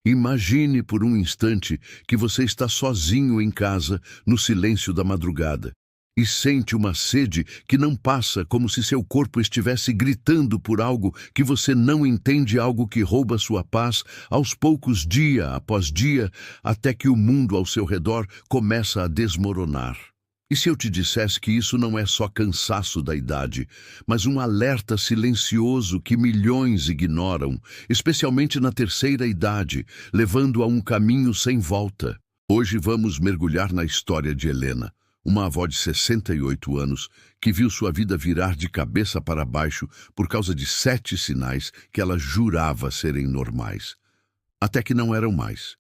Imagine por um instante que você está sozinho em casa, no silêncio da madrugada, e sente uma sede que não passa, como se seu corpo estivesse gritando por algo que você não entende, algo que rouba sua paz, aos poucos, dia após dia, até que o mundo ao seu redor começa a desmoronar. E se eu te dissesse que isso não é só cansaço da idade, mas um alerta silencioso que milhões ignoram, especialmente na terceira idade, levando a um caminho sem volta? Hoje vamos mergulhar na história de Helena, uma avó de 68 anos que viu sua vida virar de cabeça para baixo por causa de 7 sinais que ela jurava serem normais, até que não eram mais.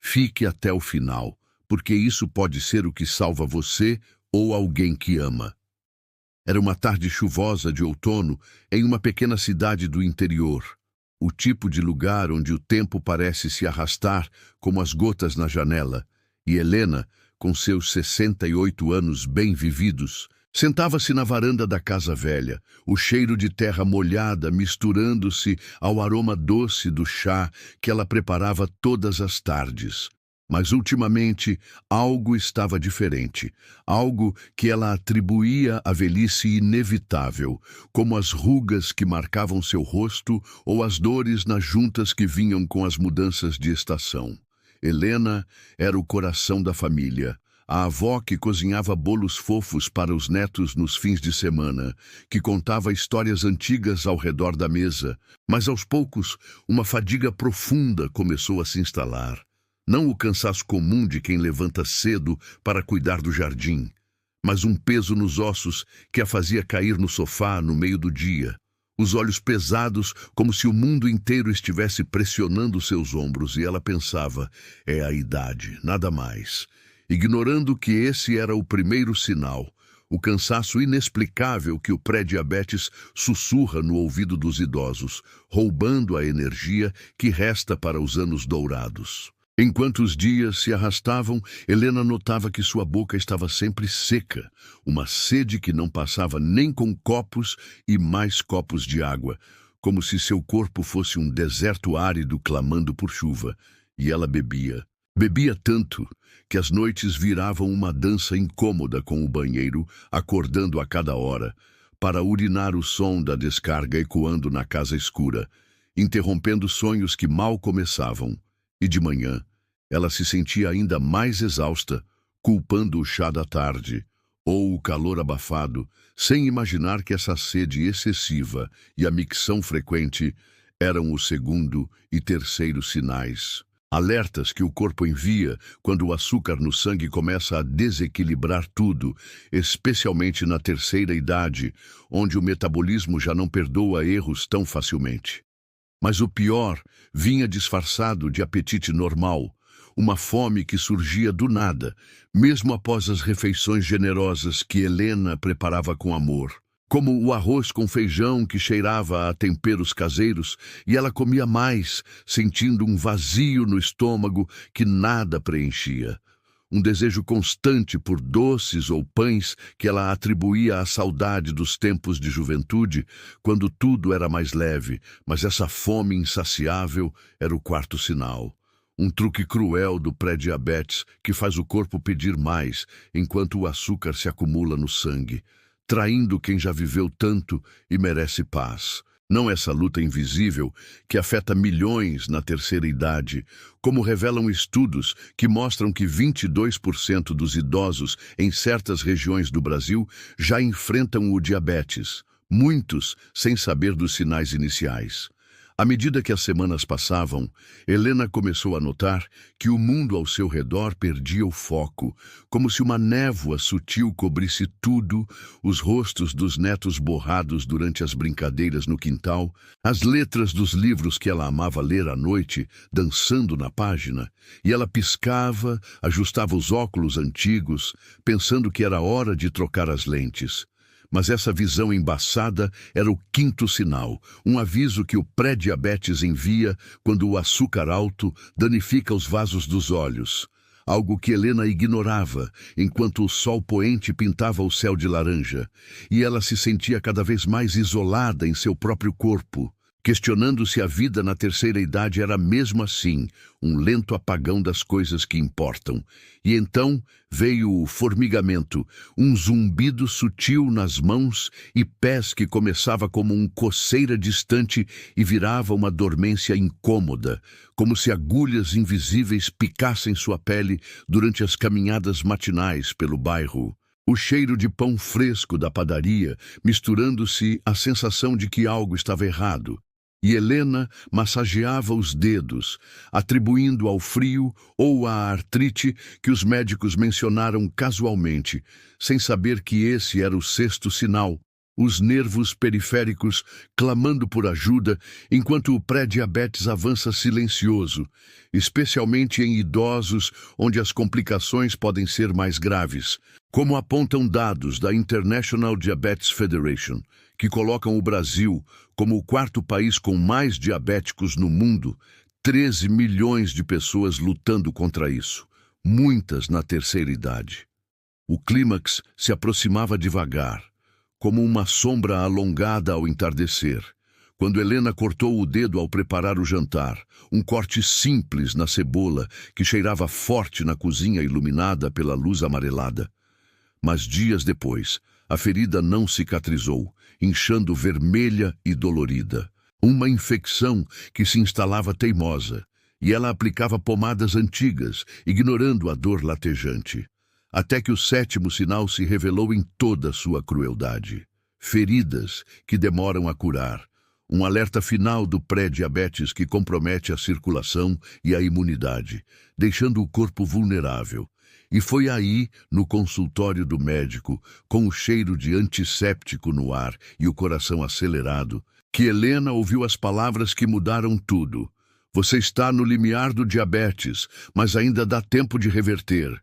Fique até o final, porque isso pode ser o que salva você ou alguém que ama. Era uma tarde chuvosa de outono em uma pequena cidade do interior, o tipo de lugar onde o tempo parece se arrastar como as gotas na janela, e Helena, com seus 68 anos bem vividos, sentava-se na varanda da casa velha, o cheiro de terra molhada misturando-se ao aroma doce do chá que ela preparava todas as tardes. Mas ultimamente algo estava diferente, algo que ela atribuía à velhice inevitável, como as rugas que marcavam seu rosto ou as dores nas juntas que vinham com as mudanças de estação. Helena era o coração da família, a avó que cozinhava bolos fofos para os netos nos fins de semana, que contava histórias antigas ao redor da mesa, mas aos poucos uma fadiga profunda começou a se instalar. Não o cansaço comum de quem levanta cedo para cuidar do jardim, mas um peso nos ossos que a fazia cair no sofá no meio do dia, os olhos pesados como se o mundo inteiro estivesse pressionando seus ombros, e ela pensava, é a idade, nada mais, ignorando que esse era o primeiro sinal, o cansaço inexplicável que o pré-diabetes sussurra no ouvido dos idosos, roubando a energia que resta para os anos dourados. Enquanto os dias se arrastavam, Helena notava que sua boca estava sempre seca, uma sede que não passava nem com copos e mais copos de água, como se seu corpo fosse um deserto árido clamando por chuva, e ela bebia. Bebia tanto que as noites viravam uma dança incômoda com o banheiro, acordando a cada hora, para urinar o som da descarga ecoando na casa escura, interrompendo sonhos que mal começavam. E de manhã, ela se sentia ainda mais exausta, culpando o chá da tarde, ou o calor abafado, sem imaginar que essa sede excessiva e a micção frequente eram o segundo e terceiro sinais. Alertas que o corpo envia quando o açúcar no sangue começa a desequilibrar tudo, especialmente na terceira idade, onde o metabolismo já não perdoa erros tão facilmente. Mas o pior vinha disfarçado de apetite normal, uma fome que surgia do nada, mesmo após as refeições generosas que Helena preparava com amor, como o arroz com feijão que cheirava a temperos caseiros, e ela comia mais, sentindo um vazio no estômago que nada preenchia. Um desejo constante por doces ou pães que ela atribuía à saudade dos tempos de juventude, quando tudo era mais leve, mas essa fome insaciável era o quarto sinal. Um truque cruel do pré-diabetes que faz o corpo pedir mais, enquanto o açúcar se acumula no sangue, traindo quem já viveu tanto e merece paz. Não essa luta invisível que afeta milhões na terceira idade, como revelam estudos que mostram que 22% dos idosos em certas regiões do Brasil já enfrentam o diabetes, muitos sem saber dos sinais iniciais. À medida que as semanas passavam, Helena começou a notar que o mundo ao seu redor perdia o foco, como se uma névoa sutil cobrisse tudo, os rostos dos netos borrados durante as brincadeiras no quintal, as letras dos livros que ela amava ler à noite, dançando na página, e ela piscava, ajustava os óculos antigos, pensando que era hora de trocar as lentes. Mas essa visão embaçada era o quinto sinal, um aviso que o pré-diabetes envia quando o açúcar alto danifica os vasos dos olhos. Algo que Helena ignorava, enquanto o sol poente pintava o céu de laranja, e ela se sentia cada vez mais isolada em seu próprio corpo. questionando se a vida na terceira idade era mesmo assim, um lento apagão das coisas que importam. E então veio o formigamento, um zumbido sutil nas mãos e pés que começava como um coceira distante e virava uma dormência incômoda, como se agulhas invisíveis picassem sua pele durante as caminhadas matinais pelo bairro. O cheiro de pão fresco da padaria, misturando-se à sensação de que algo estava errado. E Helena massageava os dedos, atribuindo ao frio ou à artrite que os médicos mencionaram casualmente, sem saber que esse era o sexto sinal, os nervos periféricos clamando por ajuda enquanto o pré-diabetes avança silencioso, especialmente em idosos onde as complicações podem ser mais graves, como apontam dados da International Diabetes Federation, que colocam o Brasil como o quarto país com mais diabéticos no mundo, 13 milhões de pessoas lutando contra isso, muitas na terceira idade. O clímax se aproximava devagar, como uma sombra alongada ao entardecer, quando Helena cortou o dedo ao preparar o jantar, um corte simples na cebola que cheirava forte na cozinha iluminada pela luz amarelada. Mas dias depois, a ferida não cicatrizou, inchando vermelha e dolorida. Uma infecção que se instalava teimosa, e ela aplicava pomadas antigas, ignorando a dor latejante. Até que o sétimo sinal se revelou em toda sua crueldade. Feridas que demoram a curar. Um alerta final do pré-diabetes que compromete a circulação e a imunidade, deixando o corpo vulnerável. E foi aí, no consultório do médico, com o cheiro de antisséptico no ar e o coração acelerado, que Helena ouviu as palavras que mudaram tudo. Você está no limiar do diabetes, mas ainda dá tempo de reverter.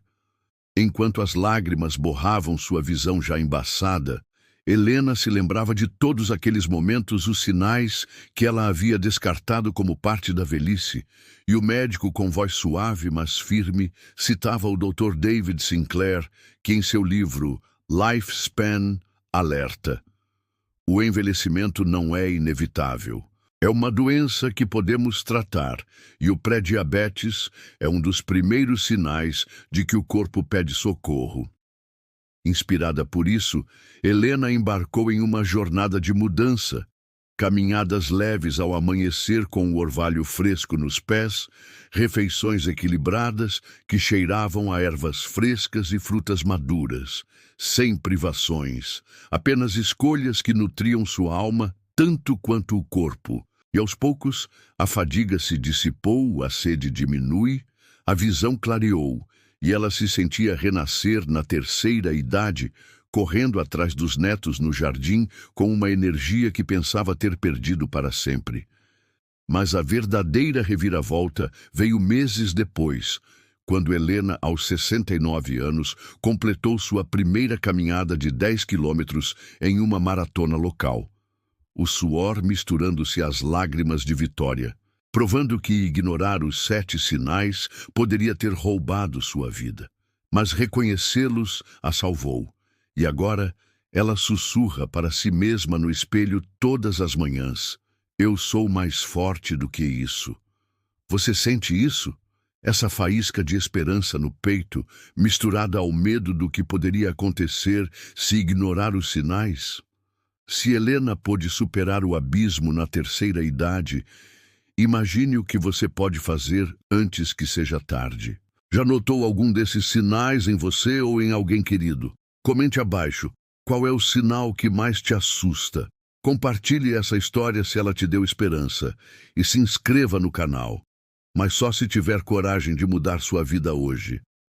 Enquanto as lágrimas borravam sua visão já embaçada, Helena se lembrava de todos aqueles momentos, os sinais que ela havia descartado como parte da velhice, e o médico, com voz suave mas firme, citava o Dr. David Sinclair, que em seu livro Lifespan alerta: o envelhecimento não é inevitável. É uma doença que podemos tratar, e o pré-diabetes é um dos primeiros sinais de que o corpo pede socorro. Inspirada por isso, Helena embarcou em uma jornada de mudança, caminhadas leves ao amanhecer com o orvalho fresco nos pés, refeições equilibradas que cheiravam a ervas frescas e frutas maduras, sem privações, apenas escolhas que nutriam sua alma tanto quanto o corpo. E aos poucos, a fadiga se dissipou, a sede diminui, a visão clareou, e ela se sentia renascer na terceira idade, correndo atrás dos netos no jardim com uma energia que pensava ter perdido para sempre. Mas a verdadeira reviravolta veio meses depois, quando Helena, aos 69 anos, completou sua primeira caminhada de 10 quilômetros em uma maratona local. O suor misturando-se às lágrimas de vitória, provando que ignorar os 7 sinais poderia ter roubado sua vida. Mas reconhecê-los a salvou. E agora ela sussurra para si mesma no espelho todas as manhãs: eu sou mais forte do que isso. Você sente isso? Essa faísca de esperança no peito, misturada ao medo do que poderia acontecer se ignorar os sinais? Se Helena pôde superar o abismo na terceira idade, imagine o que você pode fazer antes que seja tarde. Já notou algum desses sinais em você ou em alguém querido? Comente abaixo qual é o sinal que mais te assusta. Compartilhe essa história se ela te deu esperança e se inscreva no canal. Mas só se tiver coragem de mudar sua vida hoje.